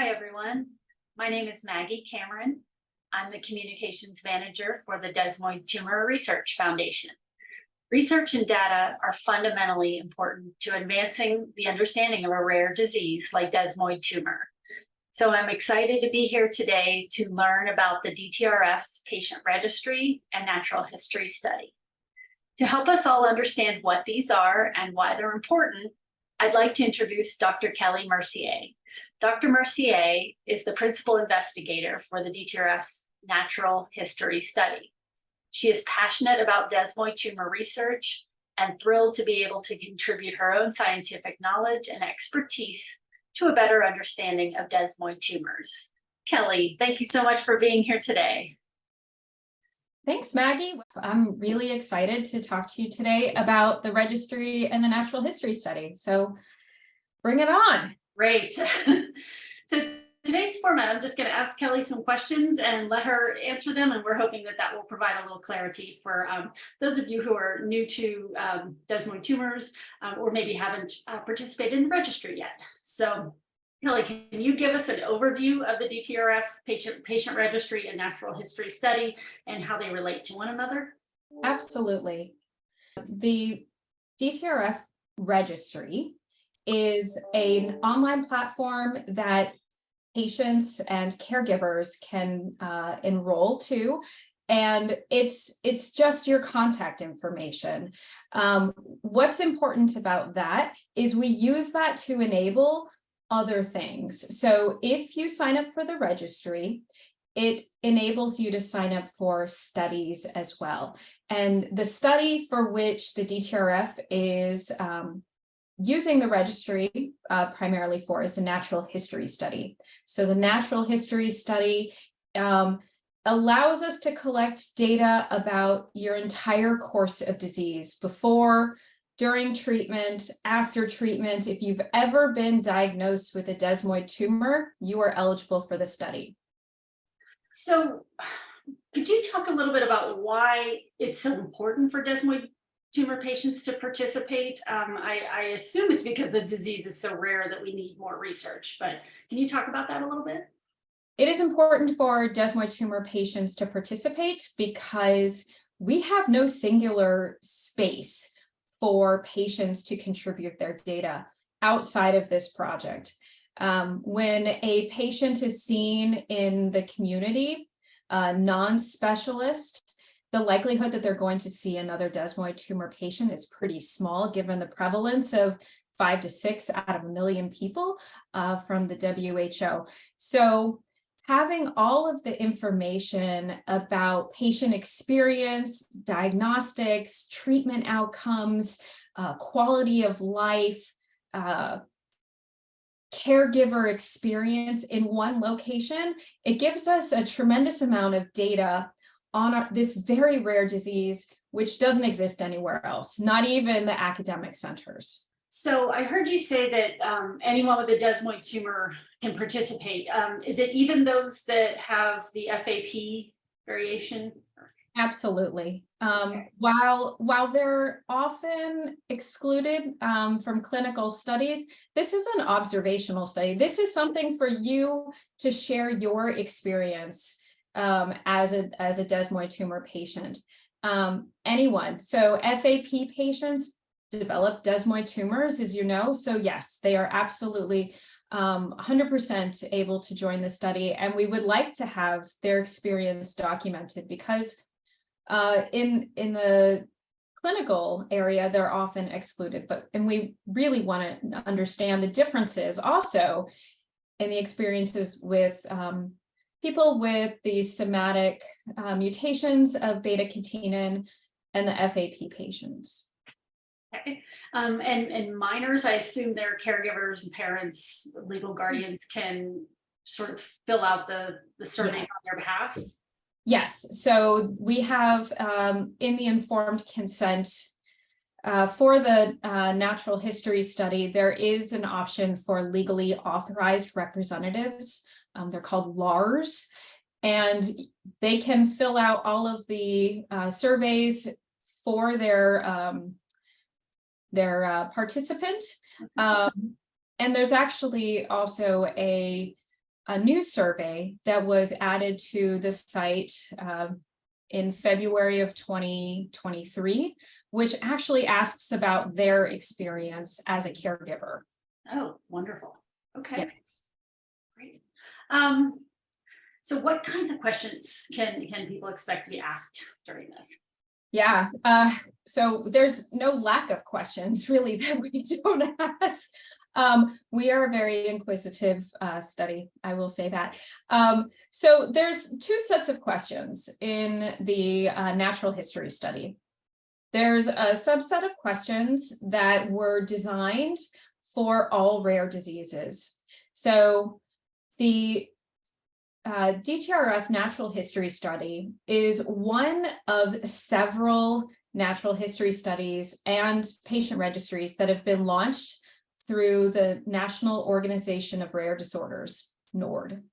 Hi, everyone. My name is Maggie Cameron. I'm the Communications Manager for the Desmoid Tumor Research Foundation. Research and data are fundamentally important to advancing the understanding of a rare disease like desmoid tumor. So I'm excited to be here today to learn about the DTRF's Patient Registry and Natural History Study. To help us all understand what these are and why they're important, I'd like to introduce Dr. Kelly Mercier. Dr. Mercier is the principal investigator for the DTRF's Natural History Study. She is passionate about desmoid tumor research and thrilled to be able to contribute her own scientific knowledge and expertise to a better understanding of desmoid tumors. Kelly, thank you so much for being here today. Thanks, Maggie. I'm really excited to talk to you today about the registry and the natural history study. So bring it on. Great. So today's format, I'm just going to ask Kelly some questions and let her answer them. And we're hoping that that will provide a little clarity for those of you who are new to desmoid tumors or maybe haven't participated in the registry yet. So Kelly, can you give us an overview of the DTRF Patient Registry and Natural History Study and how they relate to one another? Absolutely. The DTRF Registry is an online platform that patients and caregivers can enroll to, and it's just your contact information. What's important about that is we use that to enable other things. So if you sign up for the registry, it enables you to sign up for studies as well. And the study for which the DTRF is using the registry primarily for is a natural history study. So the natural history study allows us to collect data about your entire course of disease before, during treatment, after treatment. If you've ever been diagnosed with a desmoid tumor, you are eligible for the study. So could you talk a little bit about why it's so important for desmoid tumor patients to participate? I assume it's because the disease is so rare that we need more research, but can you talk about that a little bit? It is important for desmoid tumor patients to participate because we have no singular space for patients to contribute their data outside of this project. When a patient is seen in the community, non-specialist, the likelihood that they're going to see another desmoid tumor patient is pretty small, given the prevalence of 5 to 6 out of a million people from the WHO. So having all of the information about patient experience, diagnostics, treatment outcomes, quality of life, caregiver experience in one location, it gives us a tremendous amount of data on this very rare disease, which doesn't exist anywhere else, not even the academic centers. So I heard you say that anyone with a desmoid tumor can participate. Is it even those that have the FAP variation? Absolutely. While they're often excluded from clinical studies, this is an observational study. This is something for you to share your experience as a desmoid tumor patient. Anyone. So FAP patients develop desmoid tumors, as you know. So yes, they are absolutely 100% able to join the study, and we would like to have their experience documented because in the clinical area, they're often excluded, and we really want to understand the differences also in the experiences with people with these somatic mutations of beta-catenin and the FAP patients. Okay. And minors, I assume their caregivers, parents, legal guardians can sort of fill out the surveys on their behalf? Yes, so we have in the informed consent for the natural history study, there is an option for legally authorized representatives. They're called LARs, and they can fill out all of the surveys for their participant. And there's actually also a a new survey that was added to the site in February of 2023, which actually asks about their experience as a caregiver. Oh, wonderful. Okay, Yes. great. So what kinds of questions can people expect to be asked during this? Yeah, so there's no lack of questions really that we don't ask. We are a very inquisitive study, I will say that. So there's two sets of questions in the natural history study. There's a subset of questions that were designed for all rare diseases. So the DTRF Natural History Study is one of several natural history studies and patient registries that have been launched through the National Organization of Rare Disorders, NORD.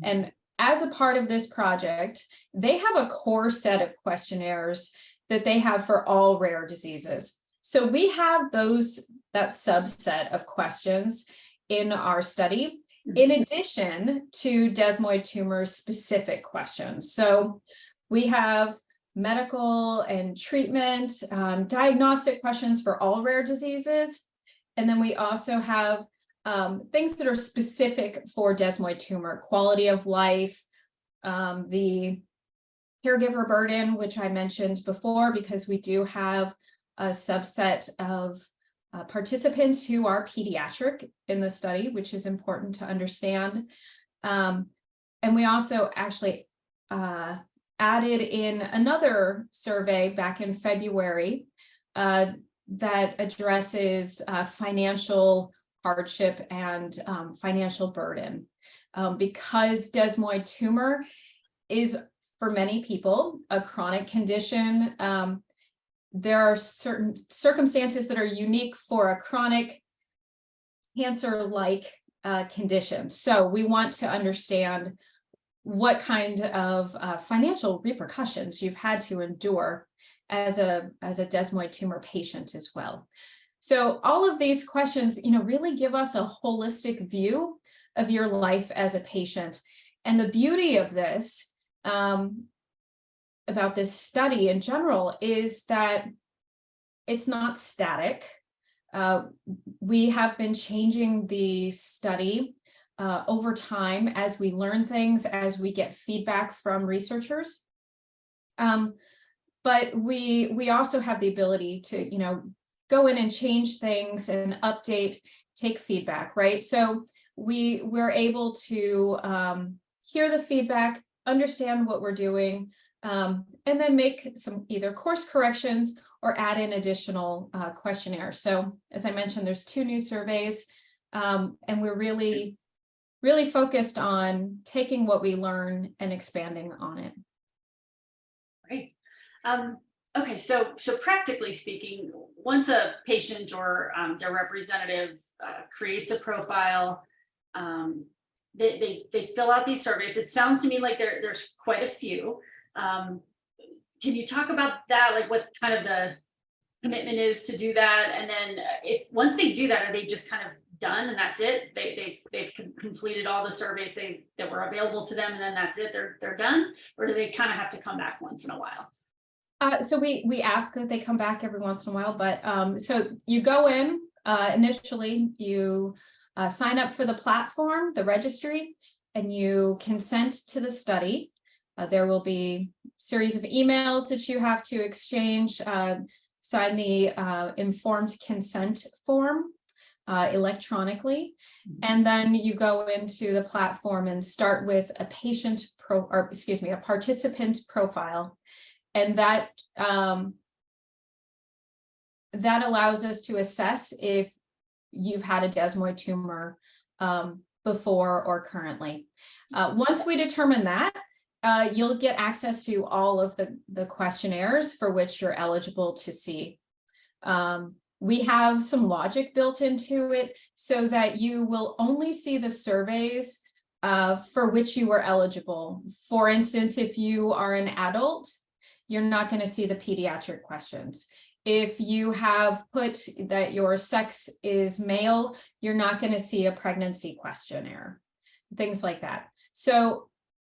And as a part of this project, they have a core set of questionnaires that they have for all rare diseases. So we have that subset of questions in our study, in addition to desmoid tumor specific questions. So we have medical and treatment, diagnostic questions for all rare diseases. And then we also have things that are specific for desmoid tumor, quality of life, the caregiver burden, which I mentioned before, because we do have a subset of participants who are pediatric in the study, which is important to understand. And we also actually added in another survey back in February that addresses financial hardship and financial burden. Because desmoid tumor is, for many people, a chronic condition, there are certain circumstances that are unique for a chronic cancer-like condition. So we want to understand what kind of financial repercussions you've had to endure as a desmoid tumor patient as well. So all of these questions, really give us a holistic view of your life as a patient. And the beauty of this, about this study in general, is that it's not static. We have been changing the study over time as we learn things, as we get feedback from researchers. But we also have the ability to, go in and change things and update, take feedback, right? So we're able to hear the feedback, understand what we're doing, and then make some either course corrections or add in additional questionnaires. So as I mentioned, there's 2 new surveys, and we're really focused on taking what we learn and expanding on it. Great. Okay, so practically speaking, once a patient or their representative creates a profile, they fill out these surveys. It sounds to me like there's quite a few. Can you talk about that? Like what kind of the commitment is to do that? And then if once they do that, are they just kind of done and that's it? They've completed all the surveys that were available to them, and then that's it. They're done, or do they kind of have to come back once in a while? So we ask that they come back every once in a while, but so you go in initially, you sign up for the platform, the registry, and you consent to the study. There will be a series of emails that you have to exchange, sign the informed consent form electronically, and then you go into the platform and start with a participant profile. And that allows us to assess if you've had a desmoid tumor before or currently. Once we determine that, you'll get access to all of the questionnaires for which you're eligible to see. We have some logic built into it so that you will only see the surveys for which you are eligible. For instance, if you are an adult, you're not going to see the pediatric questions. If you have put that your sex is male, you're not going to see a pregnancy questionnaire. things like that. So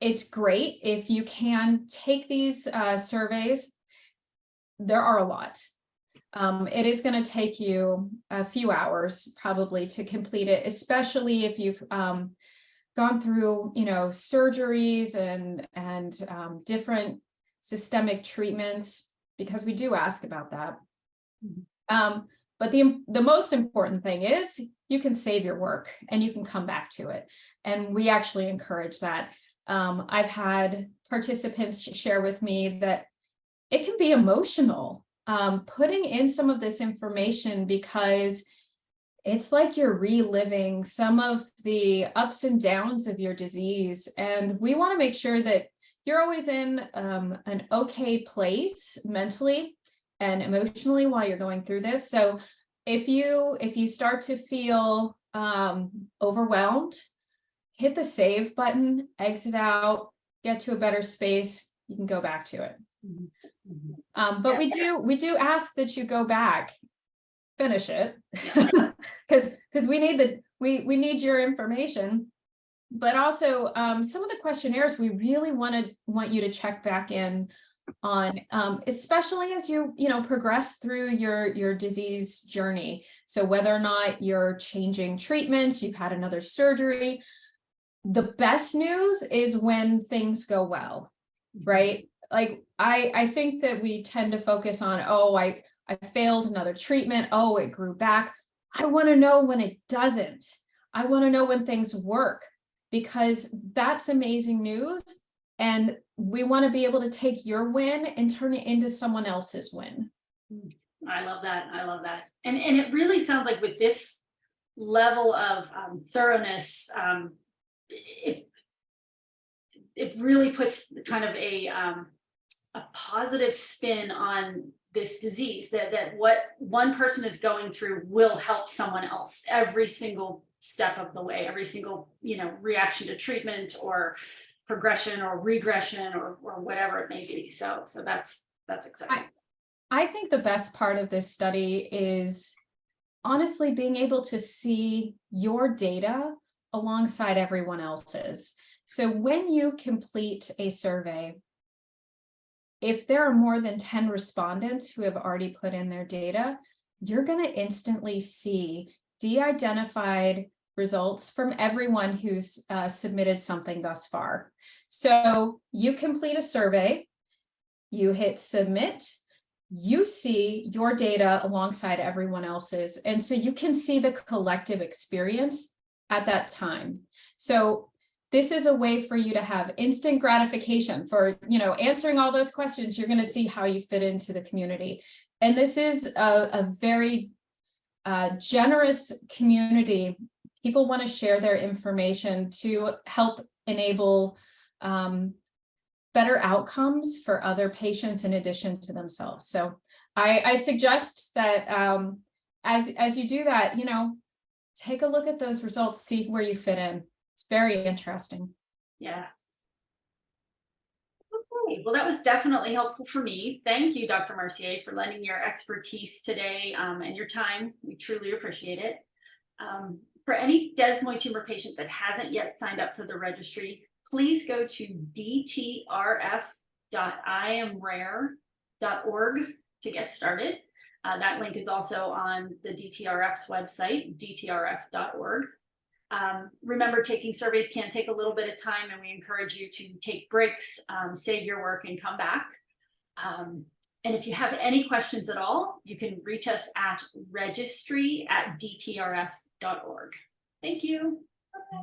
it's great if you can take these surveys. There are a lot. It is going to take you a few hours probably to complete it, especially if you've gone through, surgeries and different systemic treatments, because we do ask about that. But the most important thing is you can save your work and you can come back to it. And we actually encourage that. I've had participants share with me that it can be emotional putting in some of this information, because it's like you're reliving some of the ups and downs of your disease. And we want to make sure that you're always in an okay place mentally and emotionally while you're going through this. So if you start to feel overwhelmed, hit the save button, exit out, get to a better space, you can go back to it. But we do ask that you go back, finish it, because we need your information. But also some of the questionnaires we really want you to check back in on, especially as you progress through your disease journey. So whether or not you're changing treatments, you've had another surgery. The best news is when things go well, right? Like I think that we tend to focus on, oh, I failed another treatment, oh, it grew back. I want to know when it doesn't. I want to know when things work, because that's amazing news. And we want to be able to take your win and turn it into someone else's win. I love that. I love that. And it really sounds like with this level of thoroughness, it really puts kind of a positive spin on this disease, that what one person is going through will help someone else every single step of the way, every single reaction to treatment or progression or regression or whatever it may be. So that's exciting. I think the best part of this study is honestly being able to see your data alongside everyone else's. So when you complete a survey, if there are more than 10 respondents who have already put in their data, you're going to instantly see de-identified results from everyone who's submitted something thus far. So you complete a survey, you hit submit, you see your data alongside everyone else's. And so you can see the collective experience at that time. So this is a way for you to have instant gratification for, answering all those questions. You're going to see how you fit into the community. And this is a very generous community. People want to share their information to help enable better outcomes for other patients in addition to themselves. So I suggest that as you do that, take a look at those results, see where you fit in. It's very interesting. Yeah. Okay, well, that was definitely helpful for me. Thank you, Dr. Mercier, for lending your expertise today and your time. We truly appreciate it. For any desmoid tumor patient that hasn't yet signed up for the registry, please go to dtrf.imrare.org to get started. That link is also on the DTRF's website, dtrf.org. Remember, taking surveys can take a little bit of time, and we encourage you to take breaks, save your work, and come back. And if you have any questions at all, you can reach us at registry@dtrf.org. Thank you. Okay.